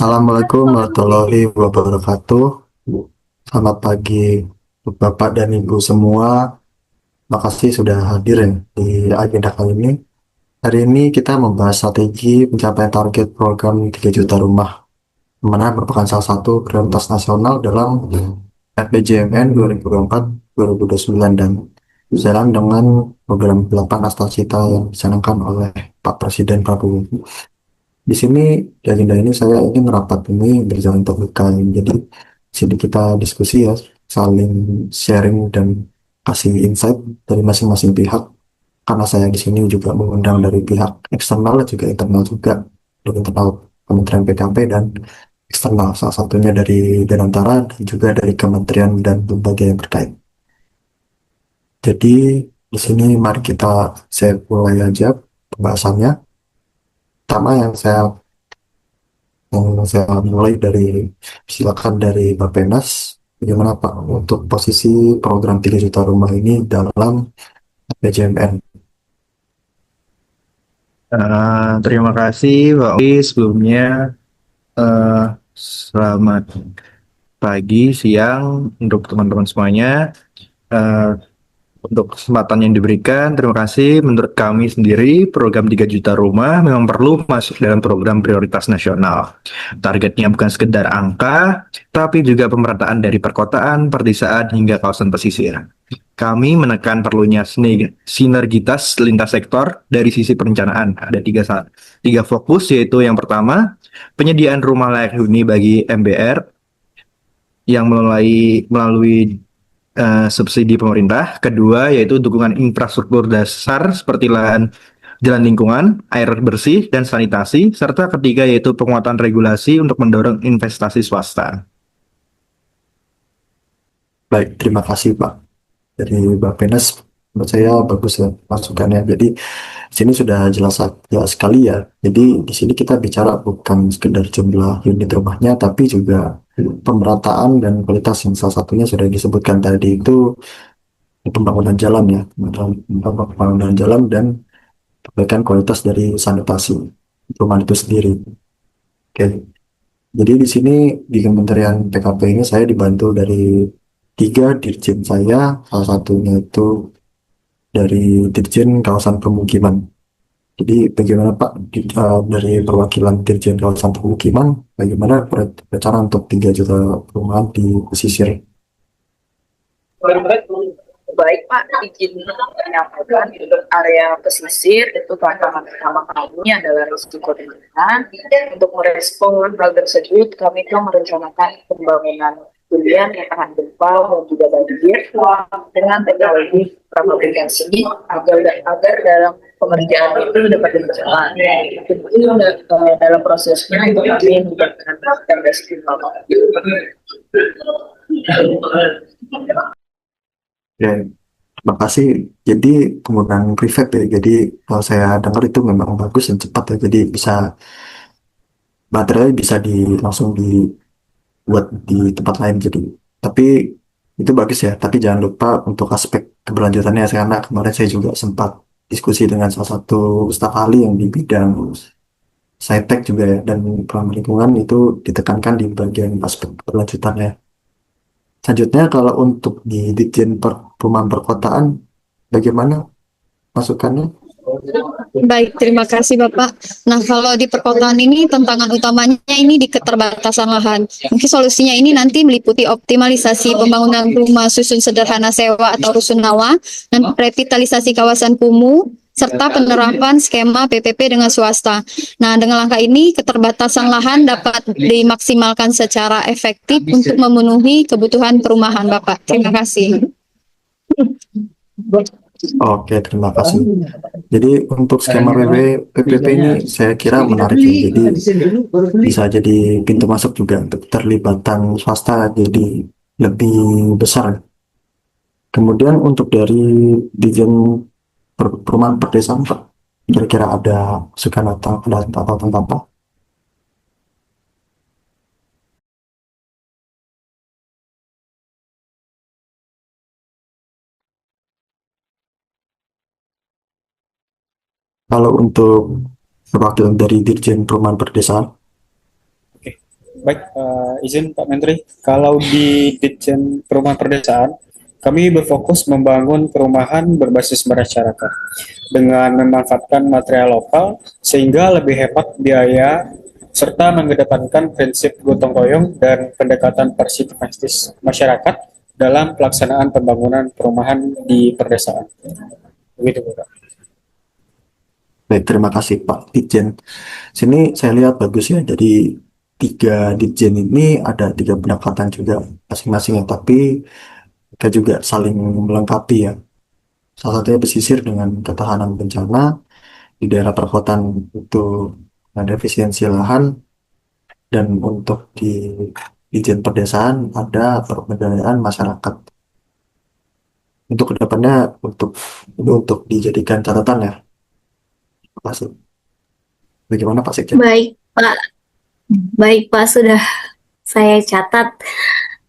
Assalamualaikum warahmatullahi wabarakatuh. Selamat pagi untuk Bapak dan Ibu semua. Makasih sudah hadir ya di agenda kali ini. Hari ini kita membahas strategi pencapaian target program 3 juta rumah, yang mana merupakan salah satu prioritas nasional dalam RPJMN 2024-2029 dan berjalan dengan program 8 Astacita yang dicanangkan oleh Pak Presiden Prabowo. Di sini di agenda ini saya ingin rapat ini berjalan terbuka. Jadi di sini kita diskusi ya, saling sharing dan kasih insight dari masing-masing pihak. Karena saya di sini juga mengundang dari pihak eksternal juga internal juga, dari internal Kementerian PKP dan eksternal, salah satunya dari Danantara dan juga dari kementerian dan lembaga yang terkait. Jadi di sini mari saya mulai aja pembahasannya. Pertama yang saya mulai dari silakan dari Bapenas, bagaimana Pak untuk posisi program 3 juta rumah ini dalam PJMN? Terima kasih Pak Owi. Sebelumnya eh, selamat pagi, siang untuk teman-teman semuanya. Eh, untuk kesempatan yang diberikan, terima kasih. Menurut kami sendiri, program 3 juta rumah memang perlu masuk dalam program prioritas nasional. Targetnya bukan sekedar angka, tapi juga pemerataan dari perkotaan, perdesaan, hingga kawasan pesisir. Kami menekan perlunya sinergitas lintas sektor dari sisi perencanaan. Ada tiga fokus, yaitu yang pertama, penyediaan rumah layak huni bagi MBR yang melalui subsidi pemerintah. Kedua, yaitu dukungan infrastruktur dasar seperti lahan, jalan lingkungan, air bersih, dan sanitasi. Serta ketiga, yaitu penguatan regulasi untuk mendorong investasi swasta. Baik, terima kasih Pak. Dari Bapenas, menurut saya bagus ya masukannya. Jadi di sini sudah jelas sekali ya. Jadi di sini kita bicara bukan sekedar jumlah unit rumahnya, tapi juga pemerataan dan kualitas yang salah satunya sudah disebutkan tadi itu pembangunan jalan ya, pembangunan jalan dan perbaikan kualitas dari sanitasi perumahan itu sendiri. Oke, jadi di sini di Kementerian PKP ini saya dibantu dari tiga dirjen saya, salah satunya itu dari Dirjen Kawasan Pemukiman. Jadi bagaimana Pak dari perwakilan Dirjen Kawasan Pemukiman, bagaimana rencana untuk 3 juta perumahan di pesisir? Baik Pak, izin menyampaikan untuk area pesisir itu tantangan pertama kami adalah risiko lingkungan. Untuk merespon hal tersebut, kami telah merencanakan pembangunan hunian yang tahan gempa dan juga banjir dengan teknologi prafabrikasi agar dalam pengerjaan itu dapat berjalan. Tentu dalam prosesnya itu kami melibatkan tenda istimewa. Ya, terima kasih. Jadi penggunaan prefab ya. Jadi kalau saya dengar itu memang bagus dan cepat ya. Jadi bisa baterai bisa langsung dibuat di tempat lain. Jadi tapi itu bagus ya. Tapi jangan lupa untuk aspek keberlanjutannya karena kemarin saya juga sempat diskusi dengan salah satu staf ahli yang di bidang Saintek juga ya dan peran lingkungan itu ditekankan di bagian aspek keberlanjutannya. Selanjutnya kalau untuk di Ditjen Perumahan Perkotaan bagaimana masukannya? Baik, terima kasih Bapak. Nah, kalau di perkotaan ini tantangan utamanya ini di keterbatasan lahan. Mungkin solusinya ini nanti meliputi optimalisasi pembangunan rumah susun sederhana sewa atau rusunawa dan revitalisasi kawasan kumuh serta penerapan skema PPP dengan swasta. Nah, dengan langkah ini keterbatasan lahan dapat dimaksimalkan secara efektif untuk memenuhi kebutuhan perumahan Bapak. Terima kasih. Oke, terima kasih. Jadi untuk skema PPP ini saya kira menarik ya. Jadi bisa jadi pintu masuk juga untuk terlibatan swasta jadi lebih besar. Kemudian untuk dari Dijen Perumahan Perdesaan, Pak, kira-kira ada masukan atau ada tentang apa? Kalau untuk perwakilan dari Dirjen Perumahan Perdesaan, Baik, izin Pak Menteri, kalau di Ditjen Perumahan Perdesaan, kami berfokus membangun perumahan berbasis masyarakat dengan memanfaatkan material lokal sehingga lebih hemat biaya serta mengedepankan prinsip gotong royong dan pendekatan partisipatif masyarakat dalam pelaksanaan pembangunan perumahan di perdesaan. Begitu, Pak. Baik, terima kasih Pak Ditjen. Sini saya lihat bagus ya. Jadi tiga Ditjen ini ada tiga pendekatan juga masing-masing ya. Tapi mereka juga saling melengkapi ya. Salah satunya pesisir dengan ketahanan bencana di daerah perkotaan itu ada efisiensi lahan dan untuk di Ditjen Perdesaan ada pemberdayaan masyarakat. Untuk kedepannya untuk dijadikan catatan ya. Terima kasih. Bagaimana Pak Sekjen? Baik, Pak. Baik, Pak. Sudah saya catat.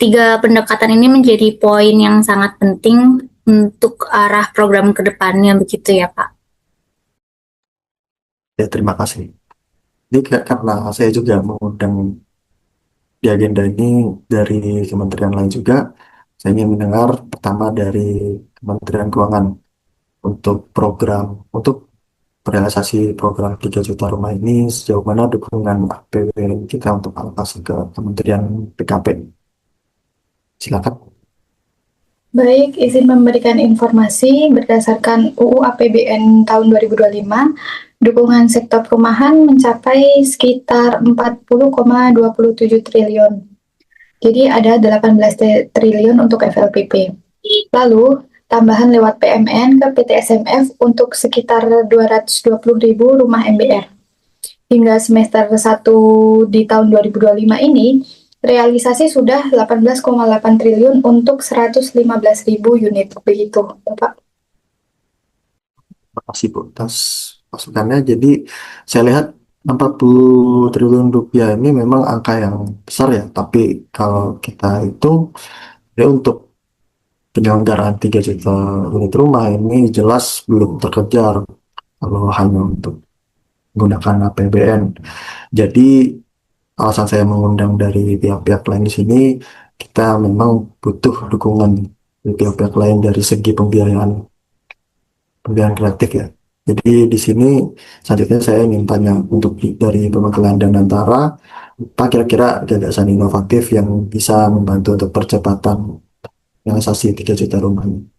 Tiga pendekatan ini menjadi poin yang sangat penting untuk arah program ke depannya, begitu ya, Pak? Ya, terima kasih. Ini karena saya juga mengundang di agenda ini dari kementerian lain juga. Saya ingin mendengar pertama dari Kementerian Keuangan untuk realisasi program 3 juta rumah ini sejauh mana dukungan APBN kita untuk alokasi ke Kementerian PKP. Silakan. Baik, izin memberikan informasi berdasarkan UU APBN tahun 2025, dukungan sektor perumahan mencapai sekitar 40,27 triliun. Jadi ada 18 triliun untuk FLPP. Lalu, tambahan lewat PMN ke PT SMF untuk sekitar 220.000 rumah MBR. Hingga semester 1 di tahun 2025 ini, realisasi sudah 18,8 triliun untuk 115.000 unit. Begitu, Bapak. Terima kasih Bu atas masukannya. Jadi saya lihat 40 triliun rupiah ini memang angka yang besar ya. Tapi kalau kita hitung ya untuk penyelenggaraan 3 juta unit rumah ini jelas belum terkejar kalau hanya untuk menggunakan APBN. Jadi alasan saya mengundang dari pihak-pihak lain di sini, kita memang butuh dukungan dari pihak-pihak lain dari segi pembiayaan kreatif ya. Jadi di sini selanjutnya saya ingin tanya untuk dari perwakilan Danantara, apa kira-kira gagasan inovatif yang bisa membantu untuk percepatan realisasi 3 juta rumah ini?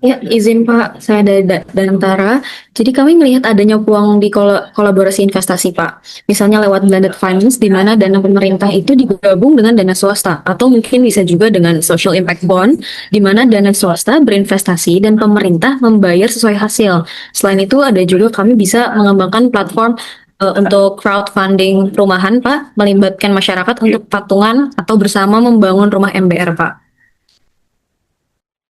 Ya, izin Pak, saya dari Danantara. Jadi kami melihat adanya peluang di kolaborasi investasi, Pak. Misalnya lewat blended finance, di mana dana pemerintah itu digabung dengan dana swasta, atau mungkin bisa juga dengan social impact bond, di mana dana swasta berinvestasi dan pemerintah membayar sesuai hasil. Selain itu, ada juga kami bisa mengembangkan platform untuk crowdfunding perumahan, Pak, melibatkan masyarakat untuk patungan atau bersama membangun rumah MBR, Pak.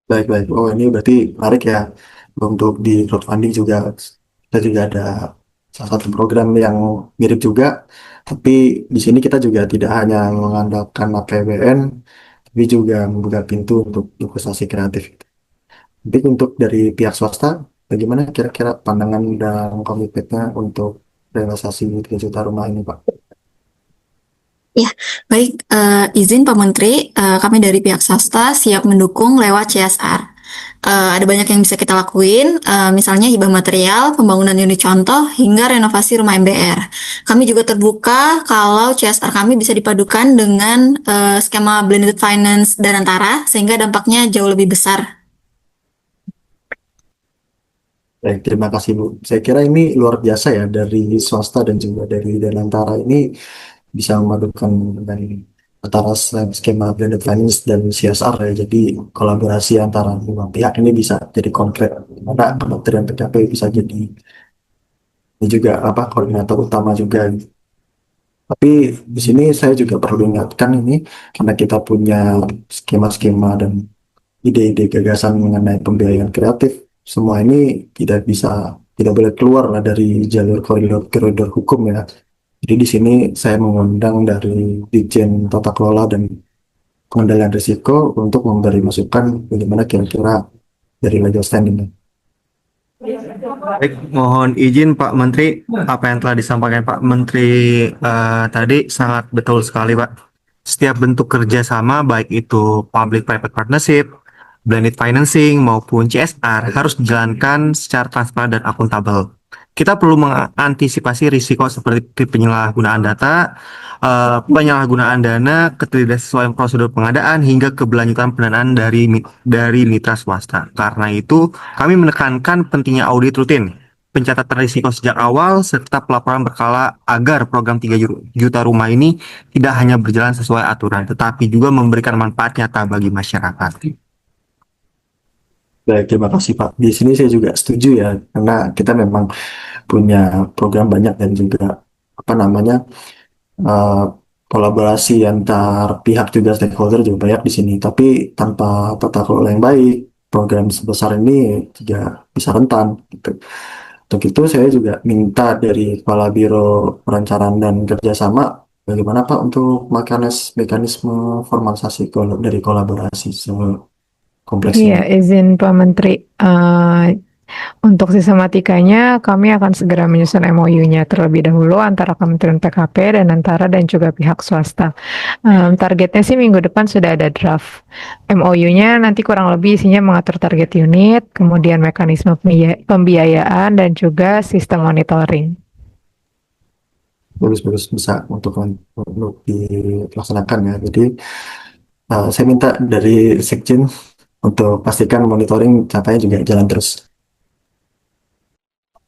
Baik-baik. Oh, ini berarti menarik ya. Untuk di crowdfunding juga kita juga ada salah satu program yang mirip juga. Tapi di sini kita juga tidak hanya mengandalkan APBN, tapi juga membuka pintu untuk investasi kreatif. Tapi untuk dari pihak swasta, bagaimana kira-kira pandangan dan komitmennya untuk realisasi 3 juta rumah ini, Pak? Ya, baik. Izin Pak Menteri, kami dari pihak swasta siap mendukung lewat CSR. Ada banyak yang bisa kita lakuin, misalnya hibah material, pembangunan unit contoh, hingga renovasi rumah MBR. Kami juga terbuka kalau CSR kami bisa dipadukan dengan skema blended finance Danantara, sehingga dampaknya jauh lebih besar. Baik, terima kasih Bu. Saya kira ini luar biasa ya dari swasta dan juga dari Danantara ini bisa memadukan dengan antara skema blended finance dan CSR ya. Jadi kolaborasi antara dua pihak ini bisa jadi konkret. Mana Kementerian PKP bisa jadi ini juga apa koordinator utama juga. Tapi di sini saya juga perlu ingatkan ini karena kita punya skema-skema dan ide-ide gagasan mengenai pembiayaan kreatif. Semua ini tidak boleh keluar lah dari jalur koridor hukum ya. Jadi di sini saya mengundang dari Ditjen Tata Kelola dan Pengendalian Risiko untuk memberi masukan bagaimana kira-kira dari legal standing. Baik, mohon izin Pak Menteri, apa yang telah disampaikan Pak Menteri tadi sangat betul sekali Pak. Setiap bentuk kerjasama, baik itu public-private partnership, blended financing, maupun CSR, harus dijalankan secara transparan dan akuntabel. Kita perlu mengantisipasi risiko seperti penyalahgunaan data, penyalahgunaan dana, ketidaksesuaian prosedur pengadaan, hingga keberlanjutan pendanaan dari mitra swasta. Karena itu, kami menekankan pentingnya audit rutin, pencatatan risiko sejak awal, serta pelaporan berkala agar program 3 juta rumah ini tidak hanya berjalan sesuai aturan, tetapi juga memberikan manfaat nyata bagi masyarakat. Baik, terima kasih Pak. Di sini saya juga setuju ya, karena kita memang punya program banyak dan juga apa namanya eh, kolaborasi antar pihak juga stakeholder juga banyak di sini. Tapi tanpa tata kelola yang baik, program sebesar ini juga bisa rentan. Gitu. Untuk itu saya juga minta dari Kepala Biro Perencanaan dan Kerjasama bagaimana Pak untuk mekanisme formalisasi dari kolaborasi sekompleks Iya, ini. izin Pak Menteri. Untuk sistematikanya, kami akan segera menyusun MOU-nya terlebih dahulu antara Kementerian PKP dan antara dan juga pihak swasta. Targetnya sih minggu depan sudah ada draft. MOU-nya nanti kurang lebih isinya mengatur target unit, kemudian mekanisme pembiayaan, dan juga sistem monitoring. Bagus-bagus bisa untuk dilaksanakan ya. Jadi saya minta dari Sekjen untuk pastikan monitoring capaian juga jalan terus.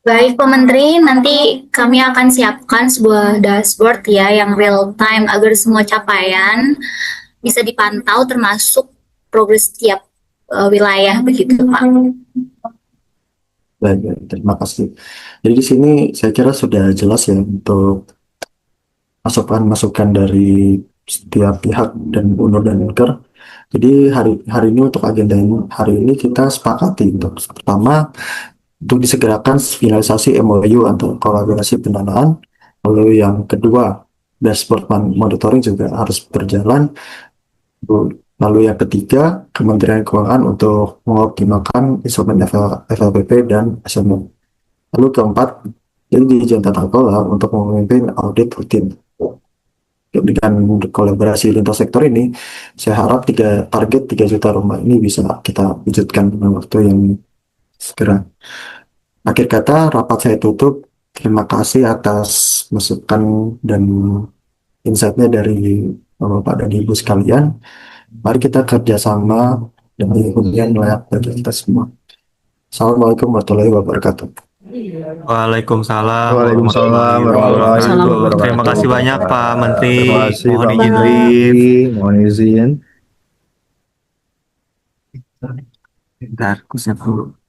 Baik, Pak Menteri, nanti kami akan siapkan sebuah dashboard ya yang real time agar semua capaian bisa dipantau termasuk progres tiap wilayah begitu, Pak. Baik, baik, terima kasih. Jadi di sini saya kira sudah jelas ya untuk masukan-masukan dari setiap pihak dan UNUR dan UNKER. Jadi hari ini untuk agenda hari ini kita sepakati untuk pertama untuk disegerakan finalisasi MOU antara kolaborasi pendanaan. Lalu yang kedua, dashboard monitoring juga harus berjalan. Lalu yang ketiga, Kementerian Keuangan untuk mengoptimalkan instrumen FLPP dan SME. Lalu keempat, jadi Dirjen Tata Kelola untuk memimpin audit rutin. Dengan kolaborasi lintas sektor ini, saya harap target 3 juta rumah ini bisa kita wujudkan dalam waktu yang segera. Akhir kata, rapat saya tutup. Terima kasih atas masukan dan insight-nya dari Bapak dan Ibu sekalian. Mari kita kerjasama demi hunian layak bagi kita semua. Assalamualaikum warahmatullahi wabarakatuh. Waalaikumsalam Waalaikumsalam warahmatullahi wabarakatuh. Terima kasih banyak Pak Menteri. Terima kasih Mohon Pak izin Menteri. live. Mohon izin. Bentar, aku siap dulu.